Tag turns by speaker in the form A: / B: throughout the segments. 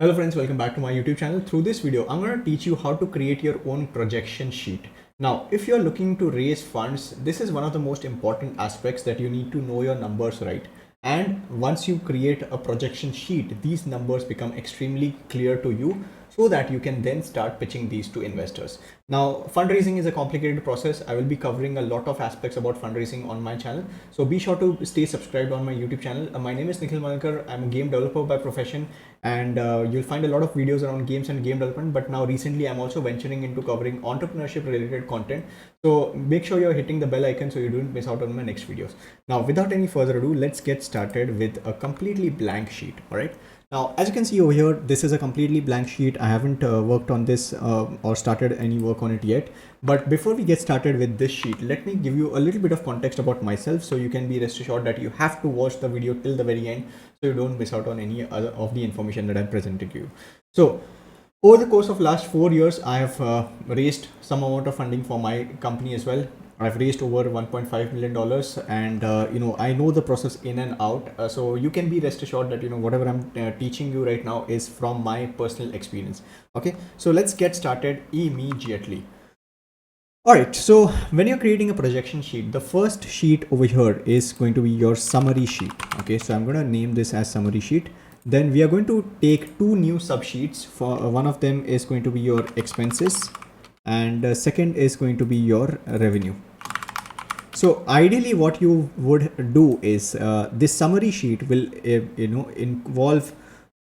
A: Hello friends, welcome back to my YouTube channel. Through this video, I'm going to teach you how to create your own projection sheet. Now, if you're looking to raise funds, this is one of the most important aspects that you need to know your numbers right. And once you create a projection sheet, these numbers become extremely clear to you so that you can then start pitching these to investors. Now, fundraising is a complicated process. I will be covering a lot of aspects about fundraising on my channel. So be sure to stay subscribed on my YouTube channel. My name is Nikhil Malkar. I'm a game developer by profession, and you'll find a lot of videos around games and game development. But now recently, I'm also venturing into covering entrepreneurship related content. So make sure you're hitting the bell icon so you don't miss out on my next videos. Now, without any further ado, let's get started with a completely blank sheet. All right. Now, as you can see over here, this is a completely blank sheet. I haven't worked on this or started any work on it yet. But before we get started with this sheet, let me give you a little bit of context about myself so you can be rest assured that you have to watch the video till the very end so you don't miss out on any other of the information that I'm presenting to you. So, over the course of last 4 years, I have raised some amount of funding for my company as well. I've raised over $1.5 million, and I know the process in and out. So you can be rest assured that whatever I'm teaching you right now is from my personal experience. Okay, so let's get started immediately. All right, so when you're creating a projection sheet, the first sheet over here is going to be your summary sheet. Okay, so I'm going to name this as summary sheet. Then we are going to take two new subsheets. For one of them is going to be your expenses, and second is going to be your revenue. So ideally what you would do is this summary sheet will involve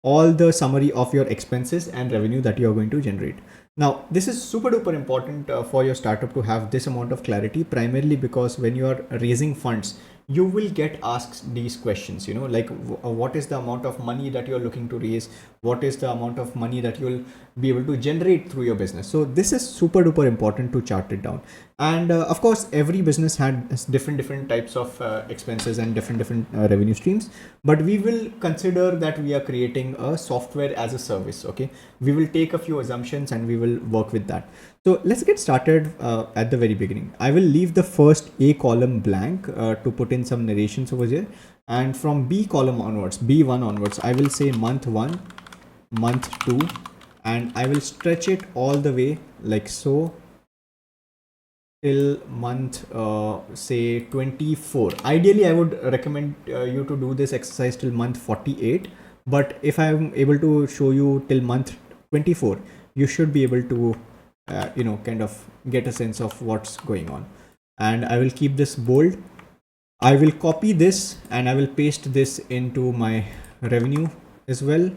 A: all the summary of your expenses and revenue that you are going to generate. Now this is super duper important for your startup to have this amount of clarity, primarily because when you are raising funds, you will get asked these questions, like what is the amount of money that you're looking to raise, what is the amount of money that you'll be able to generate through your business. So this is super duper important to chart it down. And of course every business has different types of expenses and different revenue streams, but we will consider that we are creating a software as a service. Okay, we will take a few assumptions and we will work with that. So let's get started at the very beginning. I will leave the first A column blank to put in some narrations over here. And from B column onwards, B1 onwards, I will say month 1, month 2, and I will stretch it all the way like so till month say 24. Ideally, I would recommend you to do this exercise till month 48. But if I'm able to show you till month 24, you should be able to kind of get a sense of what's going on. And I will keep this bold. I will copy this and I will paste this into my revenue as well,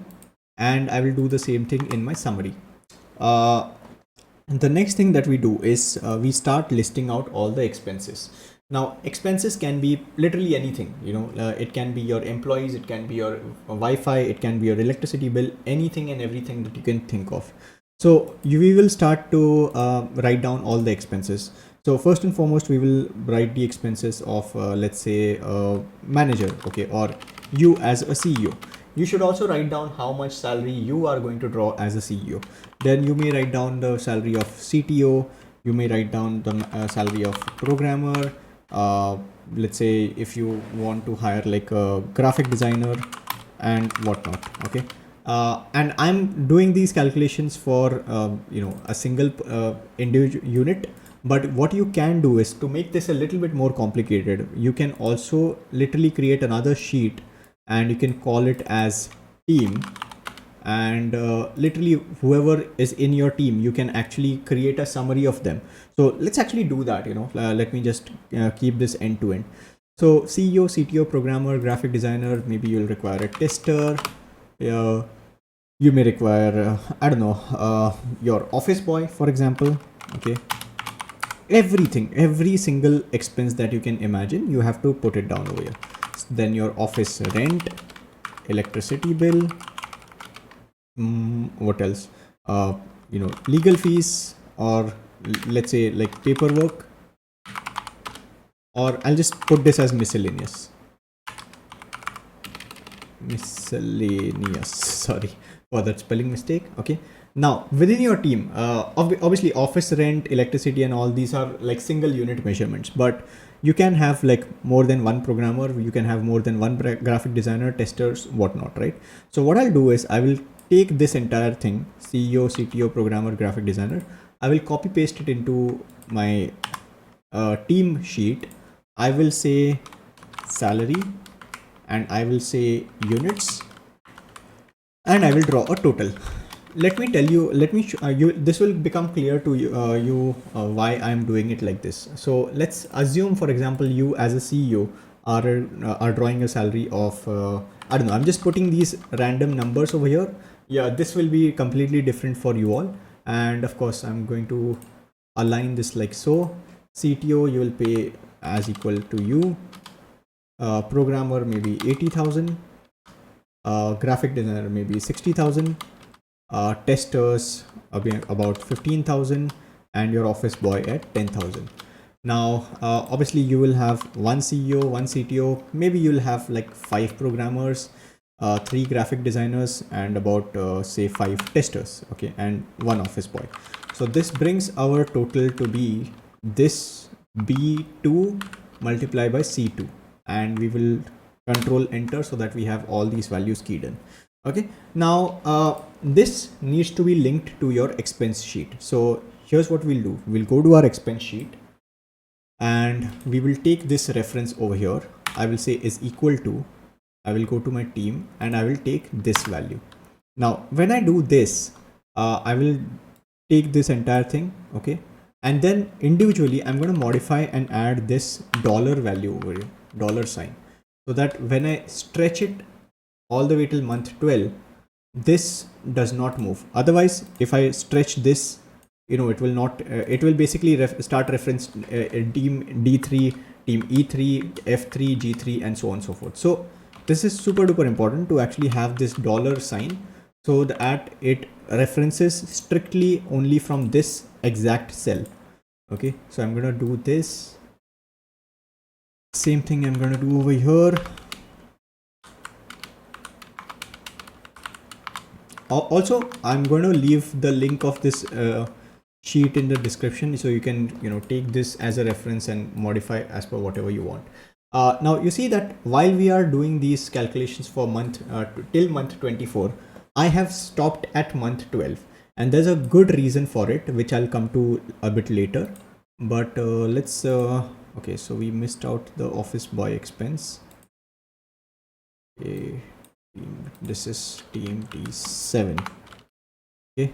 A: and I will do the same thing in my summary. The next thing that we do is we start listing out all the expenses. Now expenses can be literally anything, it can be your employees, it can be your Wi-Fi, it can be your electricity bill, anything and everything that you can think of. So we will start to write down all the expenses. So first and foremost, we will write the expenses of let's say manager, okay, or you as a CEO. You should also write down how much salary you are going to draw as a CEO. Then you may write down the salary of CTO. You may write down the salary of programmer. Let's say if you want to hire like a graphic designer and whatnot. Okay. And I'm doing these calculations for a single individual unit. But what you can do is to make this a little bit more complicated. You can also literally create another sheet and you can call it as team. And literally whoever is in your team, you can actually create a summary of them. So let's actually do that. Let me just keep this end to end. So CEO, CTO, programmer, graphic designer, maybe you'll require a tester. You may require your office boy, for example. Okay, every single expense that you can imagine, you have to put it down over here. Then your office rent, electricity bill, what else, legal fees, or let's say like paperwork, or I'll just put this as miscellaneous, sorry for that spelling mistake. Okay, now within your team, obviously office rent, electricity and all these are like single unit measurements, but you can have like more than one programmer, you can have more than one graphic designer, testers, whatnot, right? So what I'll do is I will take this entire thing, CEO, CTO, programmer, graphic designer. I will copy paste it into my team sheet. I will say salary, and I will say units, and I will draw a total. Let me tell you, let me show you, this will become clear to you, why I'm doing it like this. So let's assume, for example, you as a CEO are drawing a salary of I don't know, I'm just putting these random numbers over here. Yeah, this will be completely different for you all, and of course I'm going to align this like so. CTO you will pay as equal to you, programmer maybe 80,000, graphic designer maybe 60,000, testers about 15,000, and your office boy at 10,000. Now obviously you will have one CEO, one CTO, maybe you'll have like 5 programmers, 3 graphic designers, and about say 5 testers, okay, and one office boy. So this brings our total to be this B2 multiplied by C2, and we will control enter so that we have all these values keyed in. Okay, now this needs to be linked to your expense sheet. So here's what we'll do. We'll go to our expense sheet, and we will take this reference over here. I will say is equal to, I will go to my team, and I will take this value. Now when I do this, I will take this entire thing, okay, and then individually I'm going to modify and add this dollar value over here, dollar sign, so that when I stretch it all the way till month 12, this does not move. Otherwise, if I stretch this, you know, it will not, it will basically start reference team D3, team E3, F3, G3, and so on and so forth. So this is super duper important to actually have this dollar sign, so that it references strictly only from this exact cell. Okay, so I'm gonna do this. Same thing I'm gonna do over here. Also, I'm going to leave the link of this sheet in the description, so you can, you know, take this as a reference and modify as per whatever you want. Now you see that while we are doing these calculations for month till month 24, I have stopped at month 12, and there's a good reason for it, which I'll come to a bit later. But let's okay, so we missed out the office boy expense. Okay, this is team T7, okay,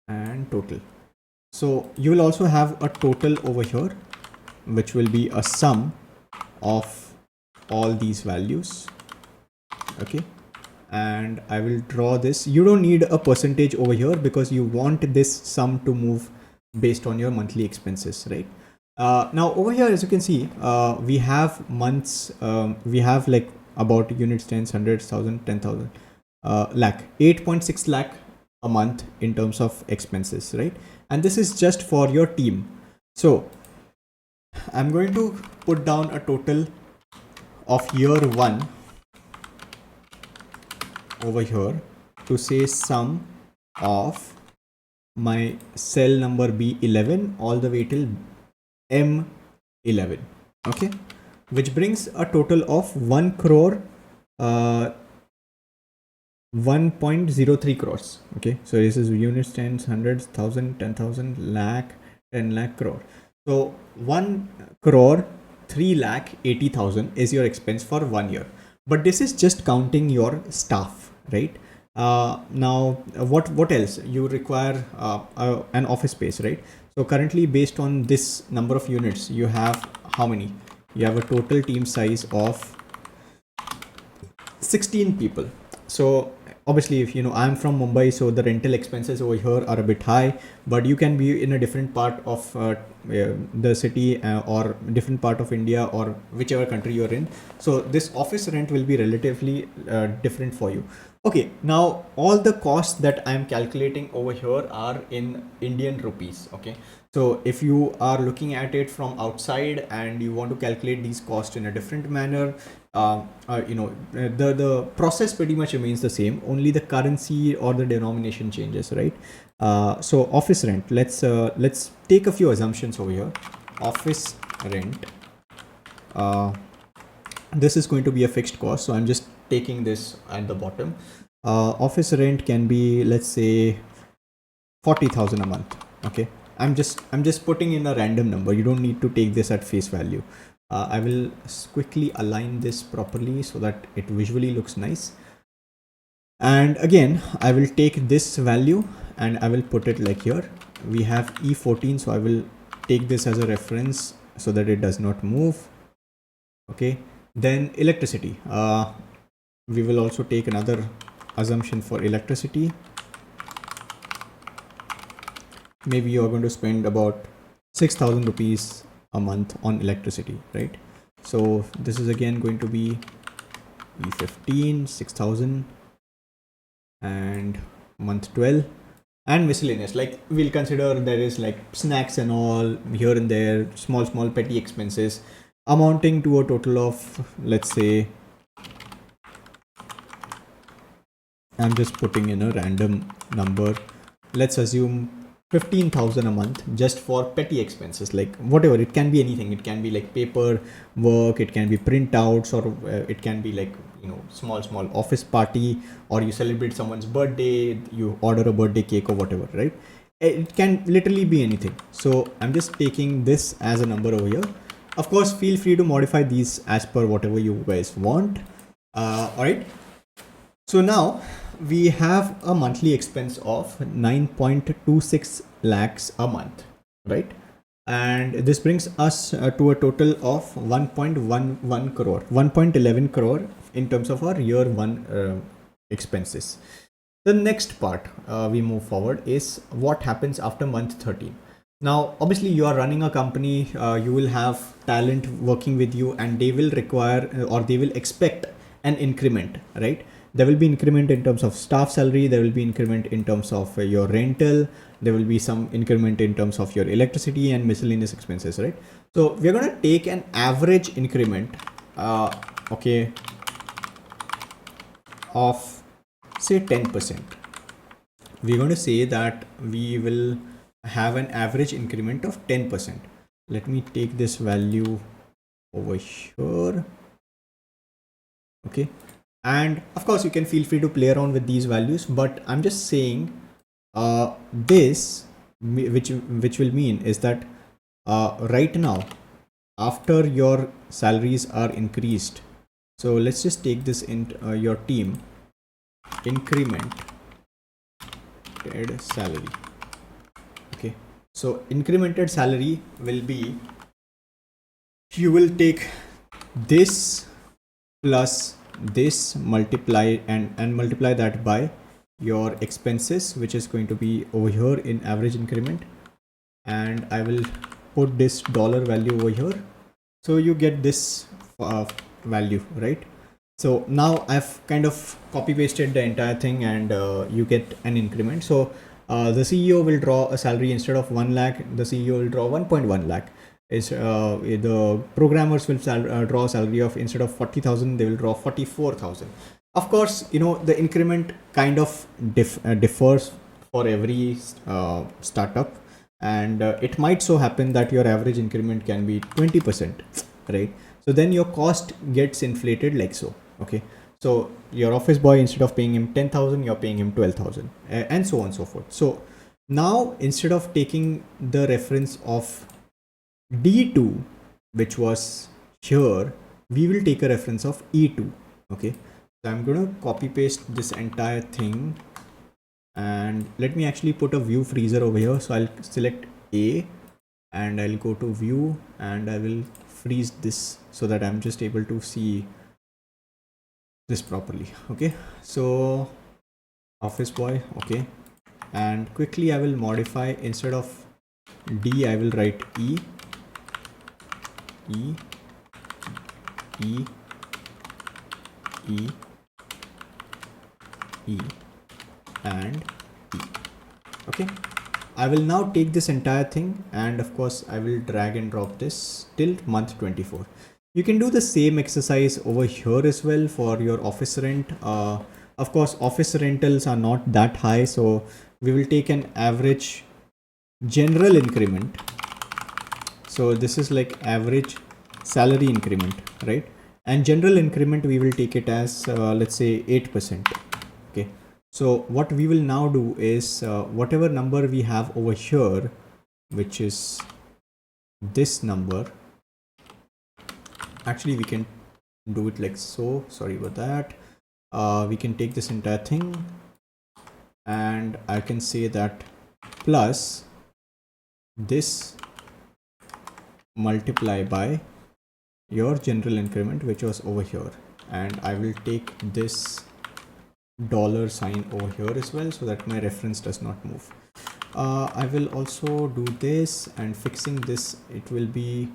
A: and total. So you will also have a total over here, which will be a sum of all these values, okay, and I will draw this. You don't need a percentage over here because you want this sum to move based on your monthly expenses, right? Now over here, as you can see, we have months, we have like about units, tens, hundreds, thousand, 10,000, lakh, 8.6 lakh a month in terms of expenses, right? And this is just for your team. So I'm going to put down a total of year 1 over here to say sum of my cell number B11 all the way till M11, okay, which brings a total of 1 crore 1.03 crores. Okay, so this is units, tens, hundreds, thousand, 10,000, lakh, 10 lakh, crore. So 1 crore 3 lakh 80,000 is your expense for 1 year, but this is just counting your staff, right? Now what else you require? An office space, right? So currently, based on this number of units, you have how many? You have a total team size of 16 people. So obviously, if you know, I'm from Mumbai, so the rental expenses over here are a bit high, but you can be in a different part of the city or different part of India or whichever country you're in. So this office rent will be relatively different for you. Okay, now all the costs that I'm calculating over here are in Indian rupees. Okay, so if you are looking at it from outside and you want to calculate these costs in a different manner, you know, the process pretty much remains the same, only the currency or the denomination changes, right? So office rent, let's take a few assumptions over here. Office rent, this is going to be a fixed cost, so I'm just taking this at the bottom. office rent can be, let's say, 40,000 a month. Okay, I'm just putting in a random number. You don't need to take this at face value. I will quickly align this properly so that it visually looks nice. And again, I will take this value and I will put it like here. We have E14, so I will take this as a reference so that it does not move. Okay, then electricity. We will also take another assumption for electricity. Maybe you're going to spend about 6,000 rupees a month on electricity, right? So this is again going to be E15, 6,000, and month 12, and miscellaneous. Like, we'll consider there is like snacks and all here and there, small petty expenses amounting to a total of, let's say, I'm just putting in a random number. Let's assume 15,000 a month just for petty expenses, like whatever. It can be anything. It can be like paper work, it can be printouts, or it can be like, you know, small office party, or you celebrate someone's birthday, you order a birthday cake or whatever, right? It can literally be anything. So I'm just taking this as a number over here. Of course, feel free to modify these as per whatever you guys want. All right, so now we have a monthly expense of 9.26 lakhs a month, right? And this brings us to a total of 1.11 crore, 1.11 crore in terms of our year one expenses. The next part we move forward is what happens after month 13. Now, obviously, you are running a company, you will have talent working with you, and they will require or they will expect an increment, right? There will be increment in terms of staff salary, there will be increment in terms of your rental, there will be some increment in terms of your electricity and miscellaneous expenses, right? So we're going to take an average increment, okay, of say 10%. We're going to say that we will have an average increment of 10%. Let me take this value over here. Okay, and of course you can feel free to play around with these values, but I'm just saying this, which will mean is that right now, after your salaries are increased, so let's just take this in your team incremented salary. Okay, so incremented salary will be, you will take this plus this, multiply and multiply that by your expenses, which is going to be over here in average increment, and I will put this dollar value over here, so you get this value, right? So now I've kind of copy pasted the entire thing, and you get an increment. So the CEO will draw a salary instead of 1 lakh, the CEO will draw 1.1 lakh. Is the programmers will draw a salary of, instead of 40,000, they will draw 44,000. Of course, you know, the increment kind of differs for every startup, and it might so happen that your average increment can be 20%, right? So then your cost gets inflated like so. Okay, so your office boy, instead of paying him 10,000, you're paying him 12,000, and so on and so forth. So now, instead of taking the reference of D2, which was here, we will take a reference of E2. Okay, so I'm going to copy paste this entire thing, and let me actually put a view freezer over here. So I'll select A, and I'll go to view, and I will freeze this so that I'm just able to see this properly. Okay, so office boy, okay, and quickly I will modify, instead of D I will write E, E, E, E, E, and E. Okay, I will now take this entire thing, and of course I will drag and drop this till month 24. You can do the same exercise over here as well for your office rent. Of course, office rentals are not that high, so we will take an average general increment. So this is like average salary increment, right? And general increment, we will take it as let's say 8%. Okay, So what we will now do is whatever number we have over here, which is this number, actually we can do it like so, sorry about that. We can take this entire thing and I can say that plus this multiply by your general increment, which was over here, and I will take this dollar sign over here as well so that my reference does not move. I will also do this, and fixing this, it will be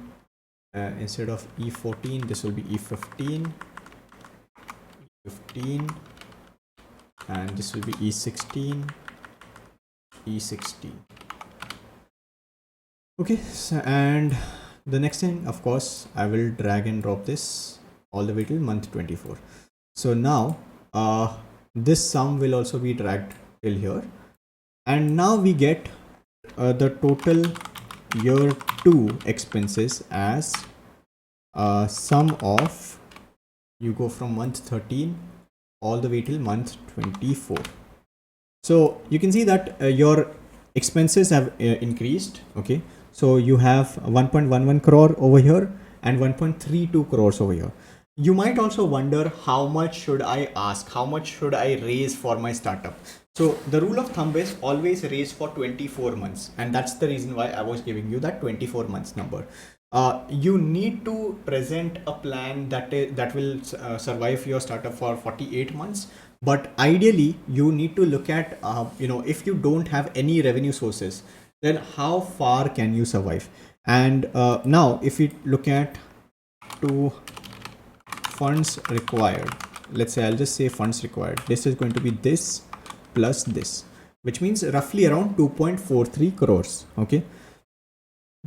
A: instead of E14, this will be E15, and this will be E16, E16. Okay, so, and the next thing, of course, I will drag and drop this all the way till month 24. So now this sum will also be dragged till here, and now we get the total year 2 expenses as sum of, you go from month 13 all the way till month 24. So you can see that your expenses have increased. Okay, so you have 1.11 crore over here and 1.32 crores over here. You might also wonder, how much should I ask? How much should I raise for my startup? So the rule of thumb is always raise for 24 months. And that's the reason why I was giving you that 24 months number. You need to present a plan that will survive your startup for 48 months. But ideally, you need to look at, if you don't have any revenue sources, then how far can you survive? And now if we look at to funds required, let's say I'll just say funds required, this is going to be this plus this, which means roughly around 2.43 crores, okay,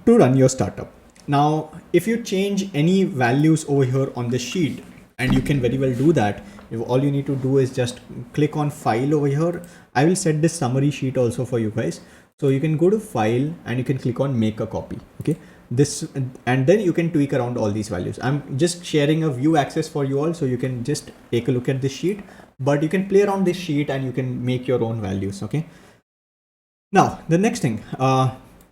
A: to run your startup. Now if you change any values over here on the sheet, and you can very well do that, if all you need to do is just click on file over here. I will set this summary sheet also for you guys, so you can go to file and you can click on make a copy. Okay, this, and then you can tweak around all these values. I'm just sharing a view access for you all, so you can just take a look at this sheet, but you can play around this sheet and you can make your own values. Okay, now the next thing,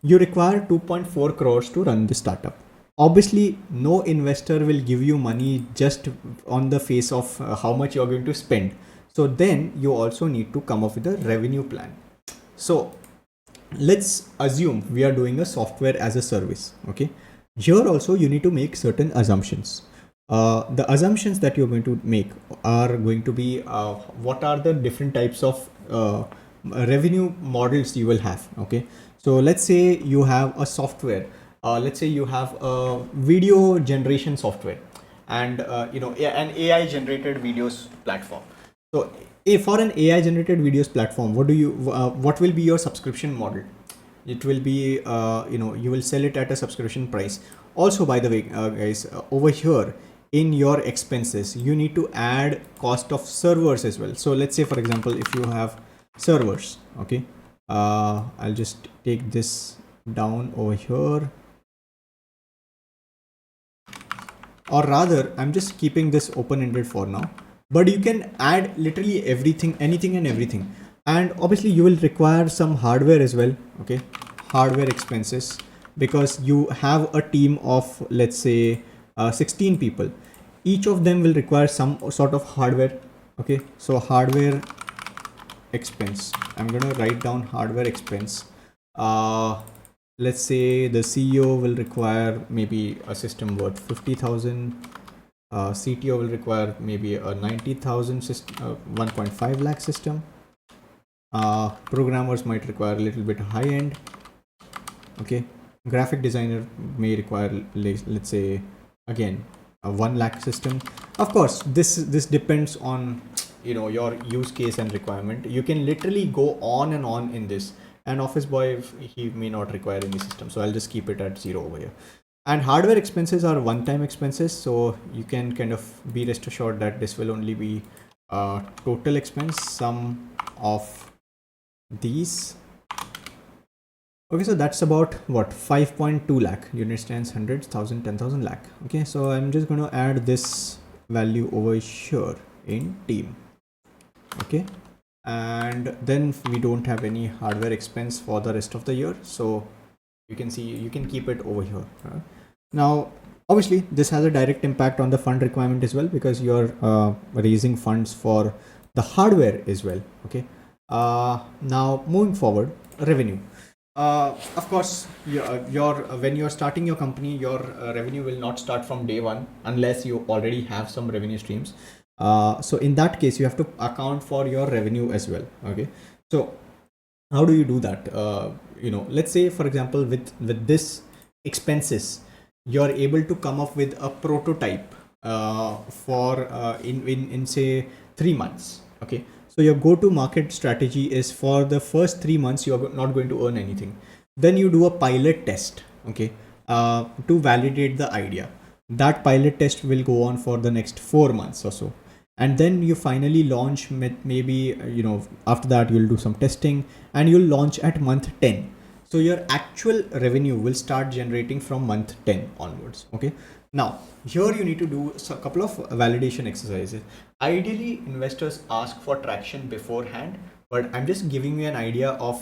A: you require 2.4 crores to run the startup. Obviously no investor will give you money just on the face of how much you're going to spend. So then you also need to come up with a revenue plan. So let's assume we are doing a software as a service. Okay, here also you need to make certain assumptions. The assumptions that you're going to make are going to be what are the different types of revenue models you will have. Okay, so let's say you have a software, let's say you have a video generation software, and an AI generated videos platform. So if for an AI generated videos platform, what will be your subscription model? It will be you will sell it at a subscription price. Also, by the way, guys, over here in your expenses, you need to add cost of servers as well. So let's say, for example, if you have servers, okay, I'll just take this down over here, or rather I'm just keeping this open-ended for now, but you can add literally everything, anything and everything. And obviously you will require some hardware as well. Okay, hardware expenses, because you have a team of, let's say, 16 people. Each of them will require some sort of hardware. Okay, so hardware expense, I'm going to write down hardware expense. Let's say the CEO will require maybe a system worth 50,000. CTO will require maybe a 90,000 system, 1.5 lakh system. Programmers might require a little bit high end. Okay, graphic designer may require, let's say, again, a 1 lakh system. Of course, this depends on your use case and requirement. You can literally go on and on in this. An office boy, he may not require any system, so I'll just keep it at 0 over here. And hardware expenses are one-time expenses, so you can kind of be rest assured that this will only be total expense sum of these. Okay, so that's about what, 5.2 lakh units, tens, hundreds, thousand, 10,000 lakh. Okay, so I'm just going to add this value over here in team. Okay, and then we don't have any hardware expense for the rest of the year. So you can see, you can keep it over here. Now, obviously, this has a direct impact on the fund requirement as well, because you're raising funds for the hardware as well. Okay. Now, moving forward, revenue. Of course, when you're starting your company, your revenue will not start from day one unless you already have some revenue streams. So in that case, you have to account for your revenue as well. Okay. So how do you do that? Let's say, for example, with this expenses, you're able to come up with a prototype for in say 3 months. Okay. So your go-to market strategy is, for the first 3 months you're not going to earn anything. Then you do a pilot test. Okay. To validate the idea. That pilot test will go on for the next 4 months or so, and then you finally launch. Maybe after that you'll do some testing and you'll launch at month 10. So your actual revenue will start generating from month 10 onwards. Okay. Now here you need to do a couple of validation exercises. Ideally, investors ask for traction beforehand, but I'm just giving you an idea of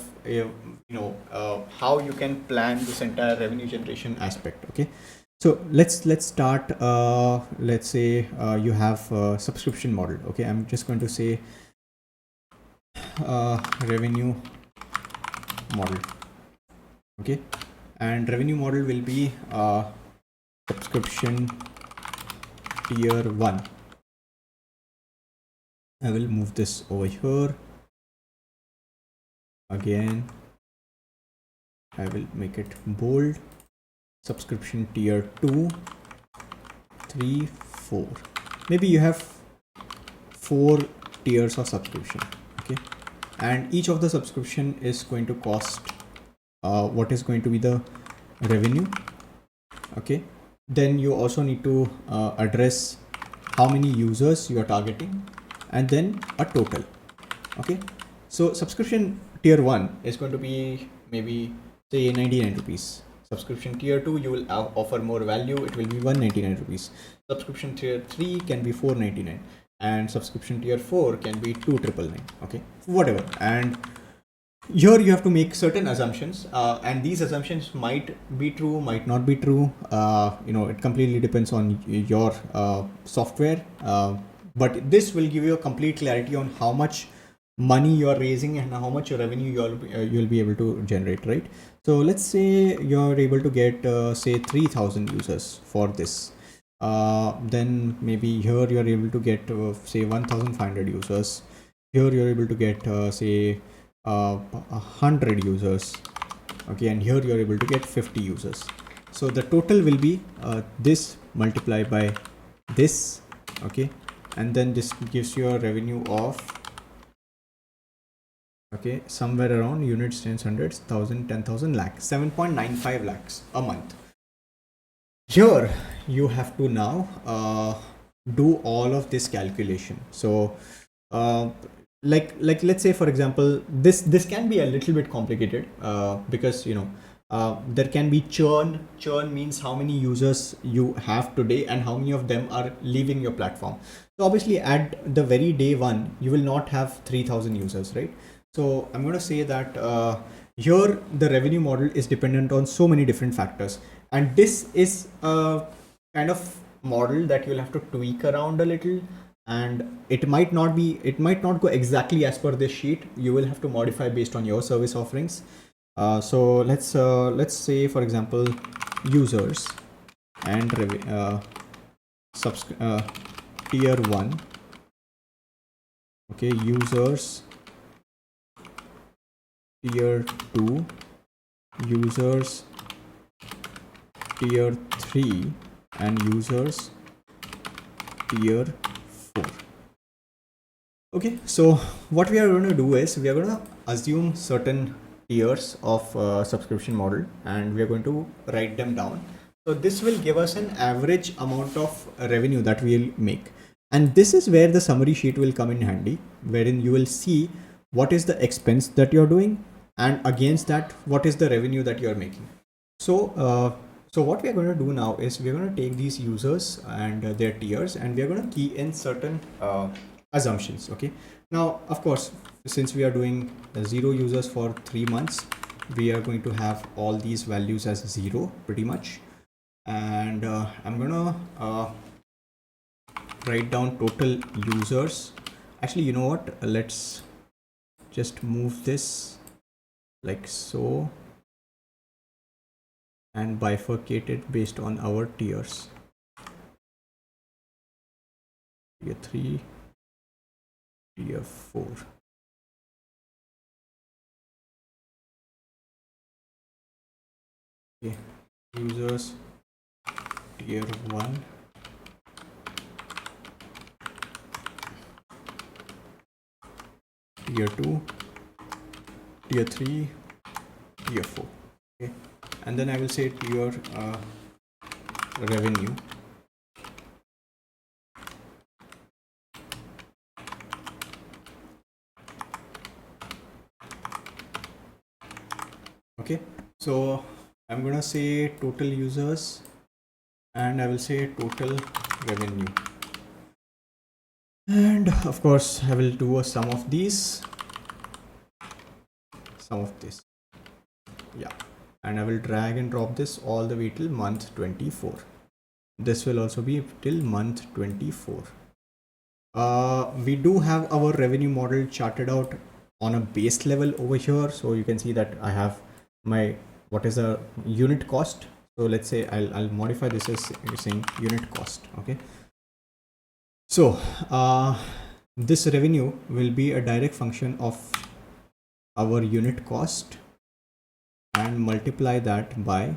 A: how you can plan this entire revenue generation aspect. Okay. So let's start. Let's say you have a subscription model. Okay, I'm just going to say revenue model. Okay, and revenue model will be subscription tier 1. I will move this over here. Again, I will make it bold. Subscription tier 2, 3, 4. Maybe you have 4 tiers of subscription. Okay, and each of the subscription is going to cost what is going to be the revenue. Okay, then you also need to address how many users you are targeting, and then a total. Okay, so subscription tier 1 is going to be maybe say 99 rupees. Subscription tier 2, you will offer more value, it will be 199 rupees. Subscription tier 3 can be 499, and subscription tier 4 can be 2999. Okay, whatever. And here you have to make certain assumptions, and these assumptions might be true, might not be true. It completely depends on your software, but this will give you a complete clarity on how much money you are raising and how much revenue you'll be able to generate, right? So let's say you're able to get say 3,000 users for this. Then maybe here you're able to get say 1,500 users. Here you're able to get say 100 users. Okay, and here you're able to get 50 users. So the total will be this multiplied by this. Okay, and then this gives you a revenue of somewhere around units, tens, hundreds, thousand, 10,000, lakhs, 7.95 lakhs a month. Here you have to now do all of this calculation. So like let's say, for example, this can be a little bit complicated because there can be churn. Churn means how many users you have today and how many of them are leaving your platform. So obviously at the very day one you will not have 3,000 users, right? So I'm going to say that here the revenue model is dependent on so many different factors, and this is a kind of model that you'll have to tweak around a little, and it might not go exactly as per this sheet. You will have to modify based on your service offerings. So let's say, for example, users and tier 1. Okay, users tier 2, users tier 3, and users tier 4. Okay, so what we are going to do is we are going to assume certain tiers of subscription model, and we are going to write them down. So this will give us an average amount of revenue that we will make, and this is where the summary sheet will come in handy, wherein you will see what is the expense that you're doing, and against that what is the revenue that you're making. So so what we are going to do now is we're going to take these users and their tiers, and we're going to key in certain assumptions. Okay, now of course since we are doing 0 users for 3 months, we are going to have all these values as 0 pretty much. And I'm gonna write down total users. Actually, you know what, let's just move this like so and bifurcate it based on our tiers. Tier 3, tier 4. Okay, users tier 1, tier 2, tier 3, tier 4. Okay, and then I will say tier revenue. Okay, so I'm gonna say total users and I will say total revenue, and of course I will do a sum of these, sum of this, yeah, and I will drag and drop this all the way till month 24. This will also be till month 24. We do have our revenue model charted out on a base level over here, so you can see that I have my what is a unit cost. So let's say I'll modify this as saying unit cost. Okay, so this revenue will be a direct function of our unit cost and multiply that by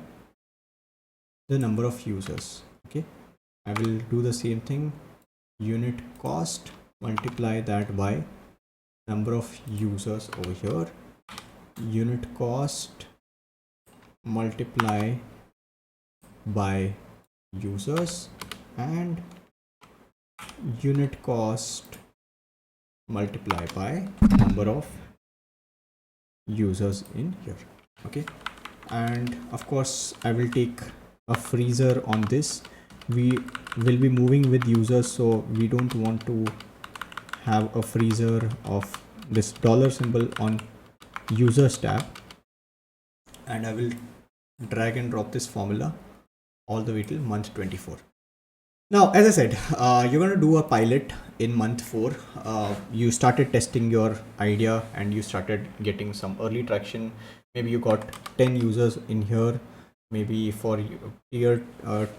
A: the number of users. Okay, I will do the same thing, unit cost multiply that by number of users over here, unit cost multiply by users, and unit cost multiply by number of users in here. Okay, and of course I will take a freezer on this. We will be moving with users, so we don't want to have a freezer of this dollar symbol on users tab, and I will drag and drop this formula all the way till month 24. Now, as I said, you're going to do a pilot in month 4. You started testing your idea and you started getting some early traction. Maybe you got 10 users in here. Maybe for tier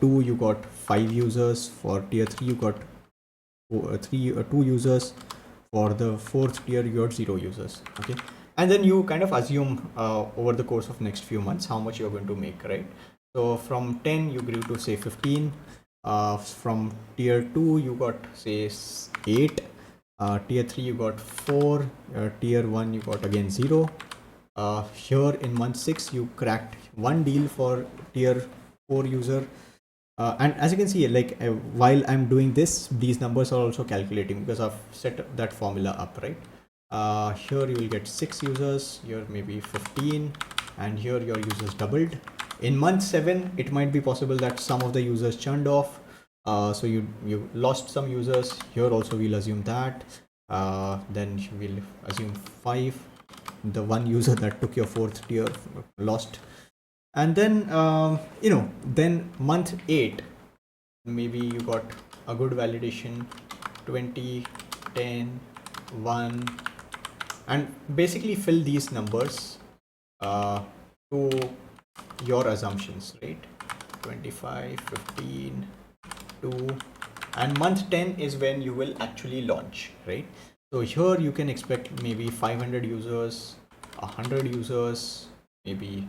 A: 2, you got 5 users. For tier 3, you got 2 users. For the 4th tier, you got 0 users. Okay. And then you kind of assume over the course of next few months how much you're going to make, right? So from 10, you grew to say 15. From tier 2 you got say 8, tier 3 you got 4, tier 1 you got again 0. Here in month 6 you cracked one deal for tier 4 user, and as you can see, like while I'm doing this, these numbers are also calculating because I've set that formula up, right? Here you will get 6 users, here maybe 15, and here your users doubled. In month 7, it might be possible that some of the users churned off. So you lost some users. Here also we'll assume that. Then we'll assume 5. The one user that took your 4th tier lost. And then, then month 8, maybe you got a good validation, 20, 10, 1. And basically fill these numbers to your assumptions, right? 25, 15, 2, and month 10 is when you will actually launch, right? So here you can expect maybe 500 users, 100 users, maybe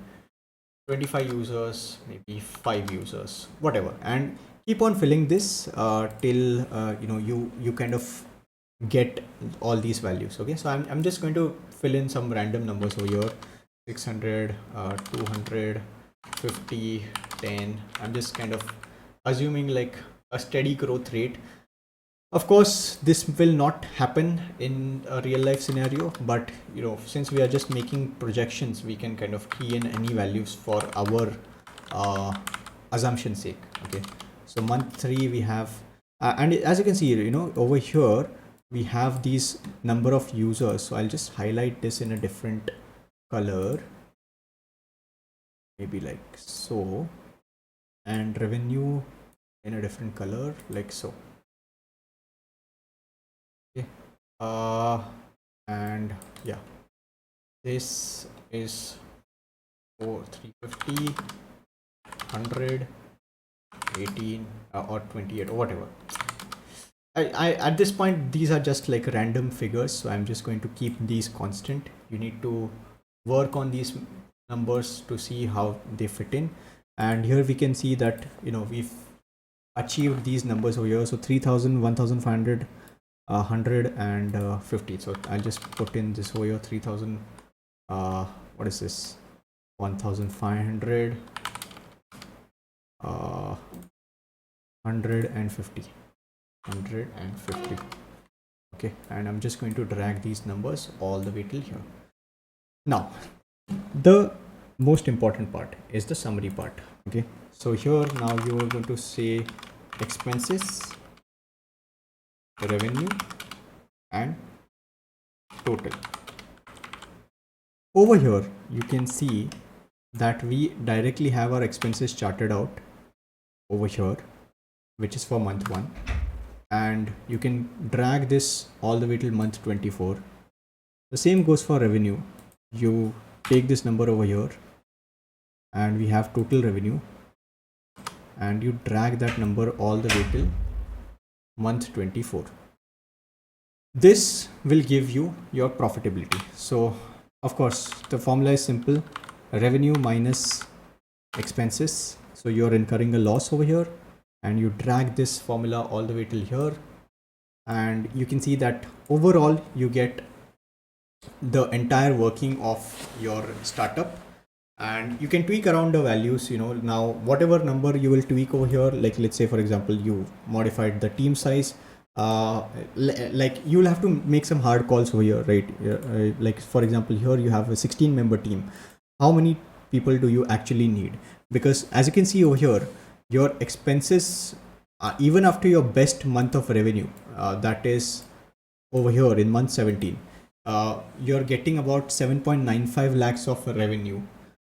A: 25 users, maybe 5 users, whatever, and keep on filling this till you kind of get all these values. Okay, so I'm just going to fill in some random numbers over here, 600, 200, 50, 10. I'm just kind of assuming like a steady growth rate. Of course, this will not happen in a real life scenario, but since we are just making projections, we can kind of key in any values for our assumption sake. Okay, so month 3 we have, and as you can see, over here we have these number of users. So I'll just highlight this in a different color, maybe like so, and revenue in a different color, like so. Okay. And yeah, this is for 350, 100, 18, or 28 or whatever. I at this point, these are just like random figures, so I'm just going to keep these constant. You need to work on these numbers to see how they fit in. And here we can see that, you know, we've achieved these numbers over here. So 3000, 1500, 100 and 50. So I'll just put in this over here, 3000, what is this, 1500, 150, 150. Okay, and I'm just going to drag these numbers all the way till here. Now the most important part is the summary part. Okay, so here now you are going to say expenses, revenue, and total. Over here you can see that we directly have our expenses charted out over here, which is for month 1, and you can drag this all the way till month 24. The same goes for revenue. You take this number over here and we have total revenue, and you drag that number all the way till month 24. This will give you your profitability. So of course the formula is simple: revenue minus expenses. So you're incurring a loss over here, and you drag this formula all the way till here, and you can see that overall you get the entire working of your startup. And you can tweak around the values, you know. Now whatever number you will tweak over here, like let's say for example you modified the team size, like you will have to make some hard calls over here, right? Like for example here you have a 16 member team. How many people do you actually need? Because as you can see over here, your expenses, even after your best month of revenue, that is over here in month 17, you're getting about 7.95 lakhs of revenue.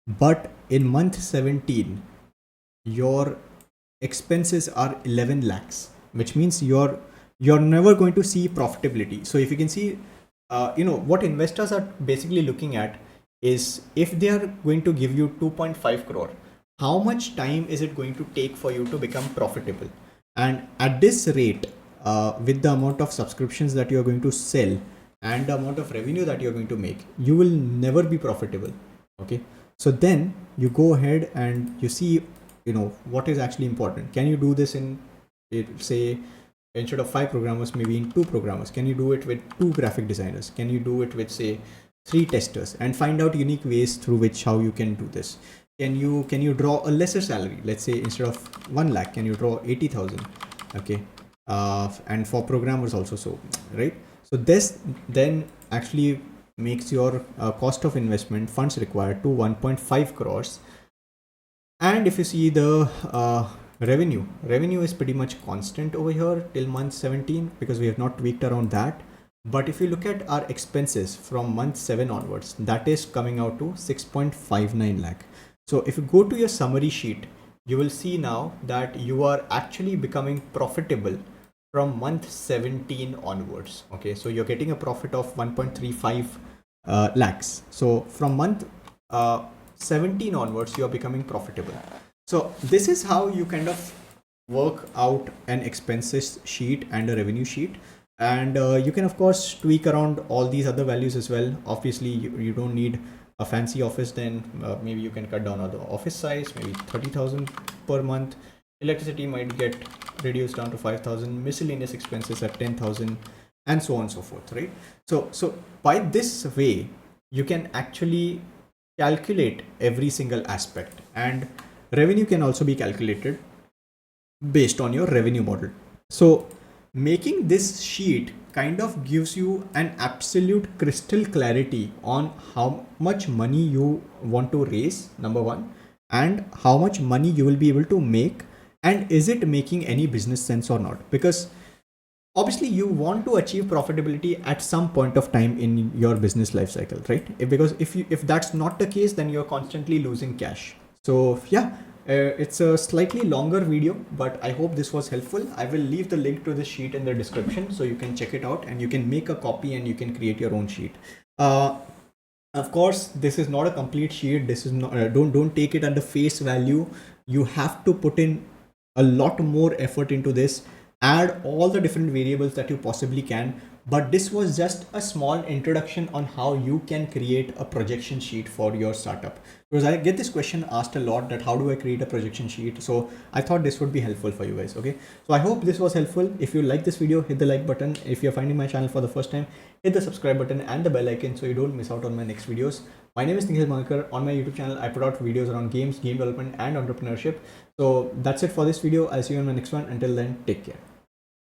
A: But in month 17 your expenses are 11 lakhs, which means you're never going to see profitability. So if you can see, you know, what investors are basically looking at is, if they are going to give you 2.5 crore, how much time is it going to take for you to become profitable? And at this rate, with the amount of subscriptions that you're going to sell and the amount of revenue that you're going to make, you will never be profitable. Okay, so then you go ahead and you see, you know, what is actually important. Can you do this in, say, instead of 5 programmers, maybe in 2 programmers? Can you do it with 2 graphic designers? Can you do it with, say, 3 testers? And find out unique ways through which how you can do this. Can you draw a lesser salary? Let's say instead of 1 lakh, can you draw 80,000? Okay, and for programmers also, so right. So this then actually makes your cost of investment, funds required, to 1.5 crores. And if you see the revenue is pretty much constant over here till month 17, because we have not tweaked around that. But if you look at our expenses from month 7 onwards, that is coming out to 6.59 lakh. So if you go to your summary sheet, you will see now that you are actually becoming profitable from month 17 onwards. Okay, so you're getting a profit of 1.35 lakhs. So from month 17 onwards, you are becoming profitable. So this is how you kind of work out an expenses sheet and a revenue sheet. And you can of course tweak around all these other values as well. Obviously you don't need a fancy office, then maybe you can cut down on the office size, maybe 30,000 per month. Electricity might get reduced down to 5,000, miscellaneous expenses at 10,000, and so on and so forth, right? So by this way you can actually calculate every single aspect, and revenue can also be calculated based on your revenue model. So making this sheet kind of gives you an absolute crystal clarity on how much money you want to raise, number one, and how much money you will be able to make, and is it making any business sense or not. Because obviously you want to achieve profitability at some point of time in your business life cycle, right? Because if that's not the case, then you're constantly losing cash. So yeah, it's a slightly longer video, but I hope this was helpful. I will leave the link to the sheet in the description so you can check it out and you can make a copy and you can create your own sheet. uh, of course, this is not a complete sheet. This is not, don't take it at the face value. You have to put in a lot more effort into this, add all the different variables that you possibly can. But this was just a small introduction on how you can create a projection sheet for your startup, because I get this question asked a lot, that how do I create a projection sheet. So I thought this would be helpful for you guys. Okay, so I hope this was helpful. If you like this video, hit the like button. If you're finding my channel for the first time, hit the subscribe button and the bell icon so you don't miss out on my next videos. My name is Nikhil Mankar. On my YouTube channel, I put out videos around games, game development, and entrepreneurship. So that's it for this video. I'll see you in my next one. Until then, take care.